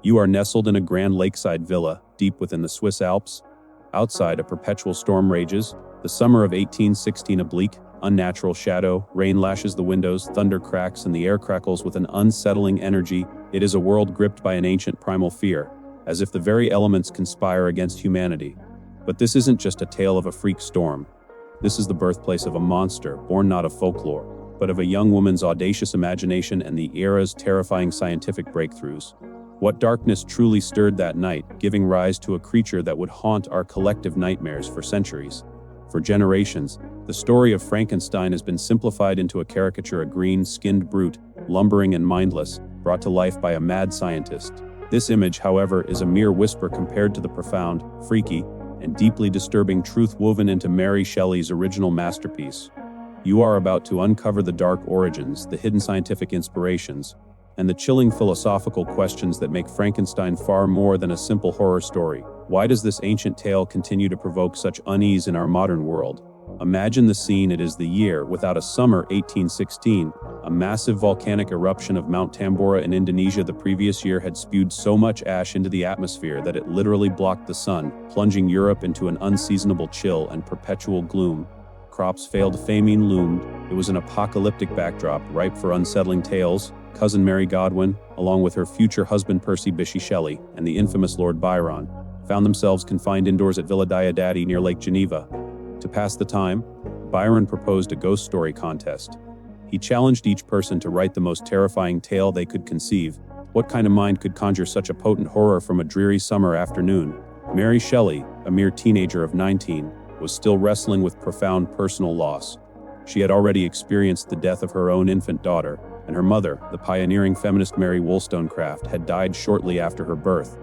You are nestled in a grand lakeside villa, deep within the Swiss Alps. Outside, a perpetual storm rages. The summer of 1816, a bleak, unnatural shadow. Rain lashes the windows, thunder cracks, and the air crackles with an unsettling energy. It is a world gripped by an ancient primal fear, as if the very elements conspire against humanity. But this isn't just a tale of a freak storm. This is the birthplace of a monster, born not of folklore, but of a young woman's audacious imagination and the era's terrifying scientific breakthroughs. What darkness truly stirred that night, giving rise to a creature that would haunt our collective nightmares for centuries? For generations, the story of Frankenstein has been simplified into a caricature, a green-skinned brute, lumbering and mindless, brought to life by a mad scientist. This image, however, is a mere whisper compared to the profound, freaky, and deeply disturbing truth woven into Mary Shelley's original masterpiece. You are about to uncover the dark origins, the hidden scientific inspirations, and the chilling philosophical questions that make Frankenstein far more than a simple horror story. Why does this ancient tale continue to provoke such unease in our modern world? Imagine the scene. It is the year without a summer, 1816. A massive volcanic eruption of Mount Tambora in Indonesia the previous year had spewed so much ash into the atmosphere that it literally blocked the sun, plunging Europe into an unseasonable chill and perpetual gloom. Crops failed, famine loomed. It was an apocalyptic backdrop, ripe for unsettling tales. Cousin Mary Godwin, along with her future husband Percy Bysshe Shelley and the infamous Lord Byron, found themselves confined indoors at Villa Diodati near Lake Geneva. To pass the time, Byron proposed a ghost story contest. He challenged each person to write the most terrifying tale they could conceive. What kind of mind could conjure such a potent horror from a dreary summer afternoon? Mary Shelley, a mere teenager of 19, was still wrestling with profound personal loss. She had already experienced the death of her own infant daughter, and her mother, the pioneering feminist Mary Wollstonecraft, had died shortly after her birth.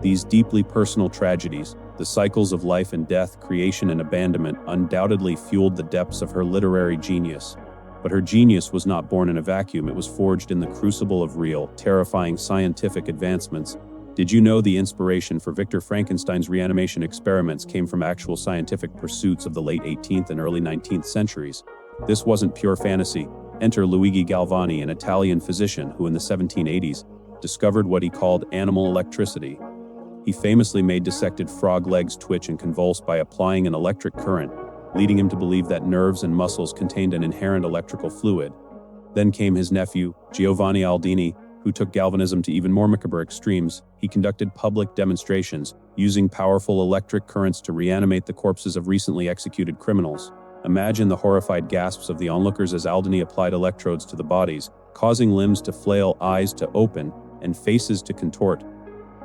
These deeply personal tragedies, the cycles of life and death, creation and abandonment, undoubtedly fueled the depths of her literary genius. But her genius was not born in a vacuum. It was forged in the crucible of real, terrifying scientific advancements. Did you know the inspiration for Victor Frankenstein's reanimation experiments came from actual scientific pursuits of the late 18th and early 19th centuries? This wasn't pure fantasy. Enter Luigi Galvani, an Italian physician who in the 1780s discovered what he called animal electricity. He famously made dissected frog legs twitch and convulse by applying an electric current, leading him to believe that nerves and muscles contained an inherent electrical fluid. Then came his nephew, Giovanni Aldini, who took Galvanism to even more macabre extremes. He conducted public demonstrations, using powerful electric currents to reanimate the corpses of recently executed criminals. Imagine the horrified gasps of the onlookers as Aldini applied electrodes to the bodies, causing limbs to flail, eyes to open, and faces to contort.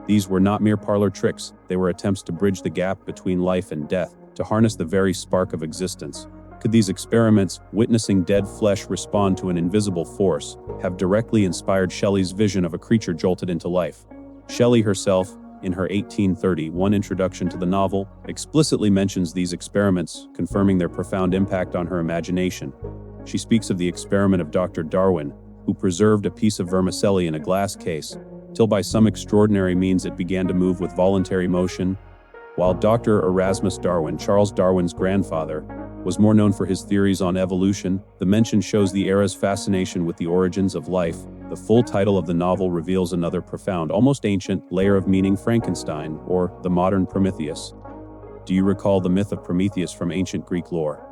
These were not mere parlor tricks. They were attempts to bridge the gap between life and death, to harness the very spark of existence. Could these experiments, witnessing dead flesh respond to an invisible force, have directly inspired Shelley's vision of a creature jolted into life? Shelley herself, in her 1831 introduction to the novel, explicitly mentions these experiments, confirming their profound impact on her imagination. She speaks of the experiment of Dr. Darwin, who preserved a piece of vermicelli in a glass case, till by some extraordinary means it began to move with voluntary motion, while Dr. Erasmus Darwin, Charles Darwin's grandfather, was more known for his theories on evolution. The mention shows the era's fascination with the origins of life. The full title of the novel reveals another profound, almost ancient, layer of meaning: Frankenstein, or the modern Prometheus. Do you recall the myth of Prometheus from ancient Greek lore?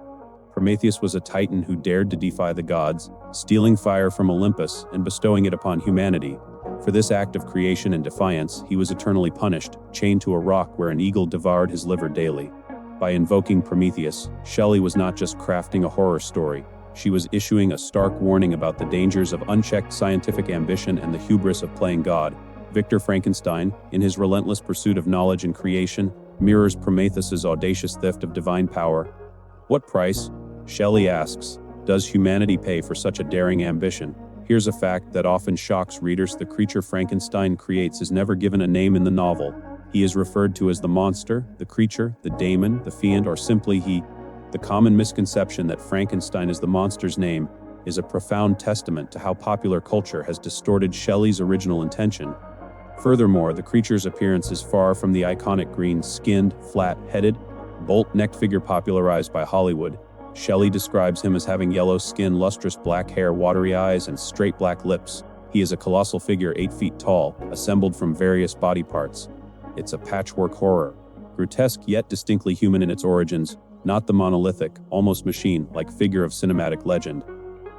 Prometheus was a titan who dared to defy the gods, stealing fire from Olympus and bestowing it upon humanity. For this act of creation and defiance, he was eternally punished, chained to a rock where an eagle devoured his liver daily. By invoking Prometheus, Shelley was not just crafting a horror story. She was issuing a stark warning about the dangers of unchecked scientific ambition and the hubris of playing God. Victor Frankenstein, in his relentless pursuit of knowledge and creation, mirrors Prometheus's audacious theft of divine power. What price, Shelley asks, does humanity pay for such a daring ambition? Here's a fact that often shocks readers: the creature Frankenstein creates is never given a name in the novel. He is referred to as the monster, the creature, the daemon, the fiend, or simply he. The common misconception that Frankenstein is the monster's name is a profound testament to how popular culture has distorted Shelley's original intention. Furthermore, the creature's appearance is far from the iconic green-skinned, flat-headed, bolt-necked figure popularized by Hollywood. Shelley describes him as having yellow skin, lustrous black hair, watery eyes, and straight black lips. He is a colossal figure 8 feet tall, assembled from various body parts. It's a patchwork horror, grotesque yet distinctly human in its origins, not the monolithic, almost machine-like figure of cinematic legend.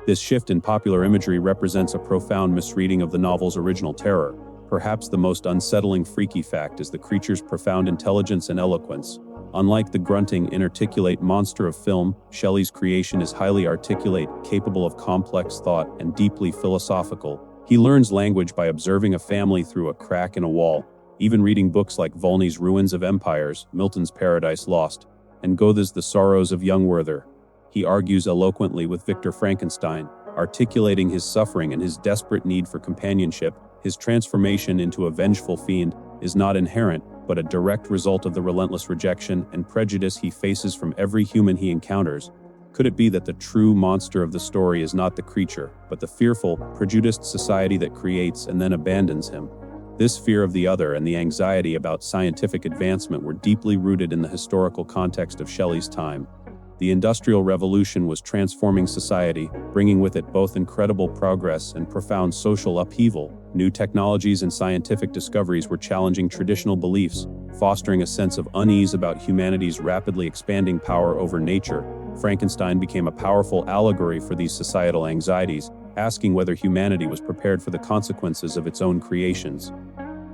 This shift in popular imagery represents a profound misreading of the novel's original terror. Perhaps the most unsettling freaky fact is the creature's profound intelligence and eloquence. Unlike the grunting, inarticulate monster of film, Shelley's creation is highly articulate, capable of complex thought, and deeply philosophical. He learns language by observing a family through a crack in a wall, even reading books like Volney's Ruins of Empires, Milton's Paradise Lost, and Goethe's The Sorrows of Young Werther. He argues eloquently with Victor Frankenstein, articulating his suffering and his desperate need for companionship. His transformation into a vengeful fiend is not inherent, but a direct result of the relentless rejection and prejudice he faces from every human he encounters. Could it be that the true monster of the story is not the creature, but the fearful, prejudiced society that creates and then abandons him? This fear of the other and the anxiety about scientific advancement were deeply rooted in the historical context of Shelley's time. The Industrial Revolution was transforming society, bringing with it both incredible progress and profound social upheaval. New technologies and scientific discoveries were challenging traditional beliefs, fostering a sense of unease about humanity's rapidly expanding power over nature. Frankenstein became a powerful allegory for these societal anxieties, asking whether humanity was prepared for the consequences of its own creations.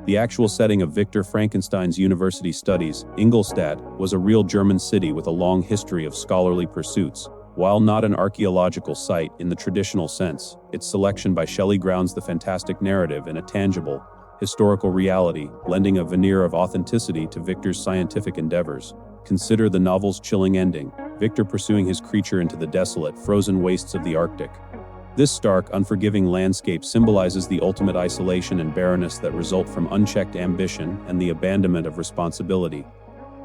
The actual setting of Victor Frankenstein's university studies, Ingolstadt, was a real German city with a long history of scholarly pursuits. While not an archaeological site in the traditional sense, its selection by Shelley grounds the fantastic narrative in a tangible, historical reality, lending a veneer of authenticity to Victor's scientific endeavors. Consider the novel's chilling ending, Victor pursuing his creature into the desolate, frozen wastes of the Arctic. This stark, unforgiving landscape symbolizes the ultimate isolation and barrenness that result from unchecked ambition and the abandonment of responsibility.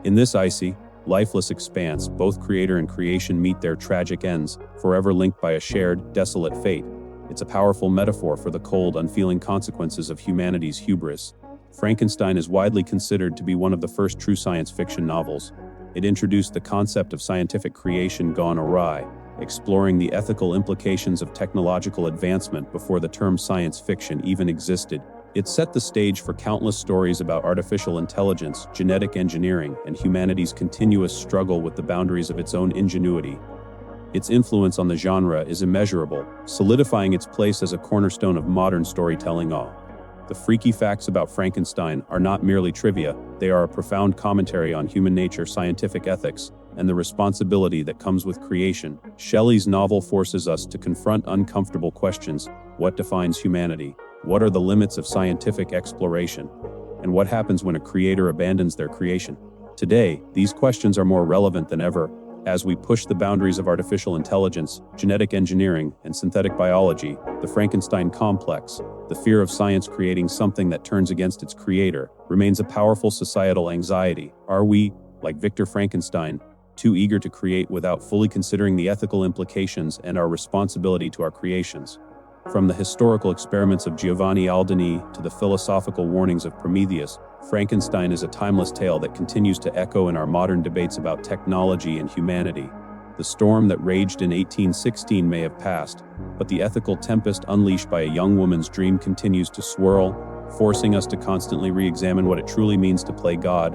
In this icy, lifeless expanse, both creator and creation meet their tragic ends, forever linked by a shared, desolate fate. It's a powerful metaphor for the cold, unfeeling consequences of humanity's hubris. Frankenstein is widely considered to be one of the first true science fiction novels. It introduced the concept of scientific creation gone awry, exploring the ethical implications of technological advancement before the term science fiction even existed. It set the stage for countless stories about artificial intelligence, genetic engineering, and humanity's continuous struggle with the boundaries of its own ingenuity. Its influence on the genre is immeasurable, solidifying its place as a cornerstone of modern storytelling. The freaky facts about Frankenstein are not merely trivia, they are a profound commentary on human nature, scientific ethics, and the responsibility that comes with creation. Shelley's novel forces us to confront uncomfortable questions. What defines humanity? What are the limits of scientific exploration? And what happens when a creator abandons their creation? Today, these questions are more relevant than ever. As we push the boundaries of artificial intelligence, genetic engineering, and synthetic biology, the Frankenstein complex, the fear of science creating something that turns against its creator, remains a powerful societal anxiety. Are we, like Victor Frankenstein, too eager to create without fully considering the ethical implications and our responsibility to our creations? From the historical experiments of Giovanni Aldini to the philosophical warnings of Prometheus, Frankenstein is a timeless tale that continues to echo in our modern debates about technology and humanity. The storm that raged in 1816 may have passed, but the ethical tempest unleashed by a young woman's dream continues to swirl, forcing us to constantly re-examine what it truly means to play God.